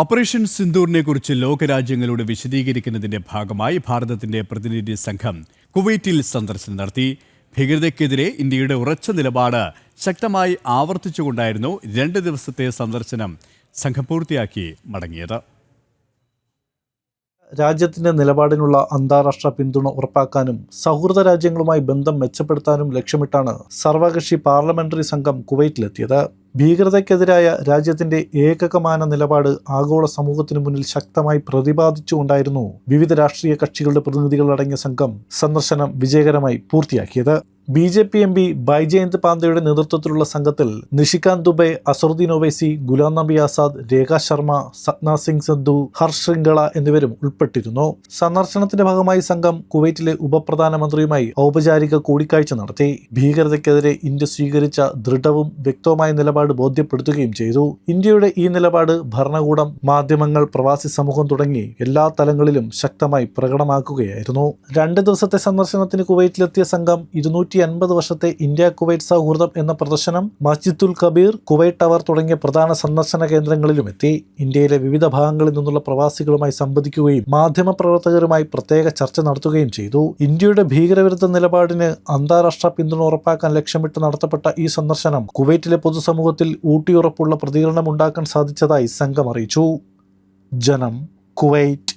Operation സിന്ദൂറിനെക്കുറിച്ച് ലോകരാജ്യങ്ങളോട് വിശദീകരിക്കുന്നതിന്റെ ഭാഗമായി ഭാരതത്തിന്റെ പ്രതിനിധി സംഘം കുവൈറ്റിൽ സന്ദർശനം നടത്തി. ഭീകരതയ്ക്കെതിരെ ഇന്ത്യയുടെ ഉറച്ച നിലപാട് ശക്തമായി ആവർത്തിച്ചുകൊണ്ടായിരുന്നു 2 ദിവസത്തെ സന്ദർശനം സംഘം പൂർത്തിയാക്കി മടങ്ങിയത്. രാജ്യത്തിന്റെ നിലപാടിനുള്ള അന്താരാഷ്ട്ര പിന്തുണ ഉറപ്പാക്കാനും സൗഹൃദ രാജ്യങ്ങളുമായി ബന്ധം മെച്ചപ്പെടുത്താനും ലക്ഷ്യമിട്ടാണ് സർവകക്ഷി പാർലമെന്ററി സംഘം കുവൈറ്റിലെത്തിയത്. ഭീകരതയ്ക്കെതിരായ രാജ്യത്തിന്റെ ഏകകമാന നിലപാട് ആഗോള സമൂഹത്തിനു മുന്നിൽ ശക്തമായി പ്രതിപാദിച്ചുകൊണ്ടായിരുന്നു വിവിധ രാഷ്ട്രീയ കക്ഷികളുടെ പ്രതിനിധികളടങ്ങിയ സംഘം സന്ദർശനം വിജയകരമായി പൂർത്തിയാക്കിയത്. BJP MP ബൈജയന്ത് പാന്തയുടെ നേതൃത്വത്തിലുള്ള സംഘത്തിൽ നിഷികാന്ത് ദുബെ, അസറുദ്ദീൻ ഒവൈസി, ഗുലാം നബി ആസാദ്, രേഖ ശർമ്മ, സത്ന സിംഗ് സന്ധു, ഹർഷ് ശൃംഖള എന്നിവരും ഉൾപ്പെട്ടിരുന്നു. സന്ദർശനത്തിന്റെ ഭാഗമായി സംഘം കുവൈറ്റിലെ ഉപപ്രധാനമന്ത്രിയുമായി ഔപചാരിക കൂടിക്കാഴ്ച നടത്തി. ഭീകരതയ്ക്കെതിരെ ഇന്ത്യ സ്വീകരിച്ച ദൃഢവും വ്യക്തവുമായ നിലപാട് ബോധ്യപ്പെടുത്തുകയും ചെയ്തു. ഇന്ത്യയുടെ ഈ നിലപാട് ഭരണകൂടം, മാധ്യമങ്ങൾ, പ്രവാസി സമൂഹം തുടങ്ങി എല്ലാ തലങ്ങളിലും ശക്തമായി പ്രകടമാക്കുകയായിരുന്നു. 2 ദിവസത്തെ സന്ദർശനത്തിന് കുവൈറ്റിലെത്തിയ സംഘം 250 വർഷത്തെ ഇന്ത്യ കുവൈറ്റ് സൗഹൃദം എന്ന പ്രദർശനം, മസ്ജിദുൽ കബീർ, കുവൈറ്റ് ടവർ തുടങ്ങിയ പ്രധാന സന്ദർശന കേന്ദ്രങ്ങളിലും എത്തി. ഇന്ത്യയിലെ വിവിധ ഭാഗങ്ങളിൽ നിന്നുള്ള പ്രവാസികളുമായി സംവദിക്കുകയും മാധ്യമപ്രവർത്തകരുമായി പ്രത്യേക ചർച്ച നടത്തുകയും ചെയ്തു. ഇന്ത്യയുടെ ഭീകരവിരുദ്ധ നിലപാടിന് അന്താരാഷ്ട്ര പിന്തുണ ഉറപ്പാക്കാൻ ലക്ഷ്യമിട്ട് നടത്തപ്പെട്ട ഈ സന്ദർശനം കുവൈറ്റിലെ പൊതുസമൂഹത്തിൽ ഊട്ടിയുറപ്പുള്ള പ്രതികരണമുണ്ടാക്കാൻ സാധിച്ചതായി സംഘം അറിയിച്ചു. ജനം, കുവൈറ്റ്.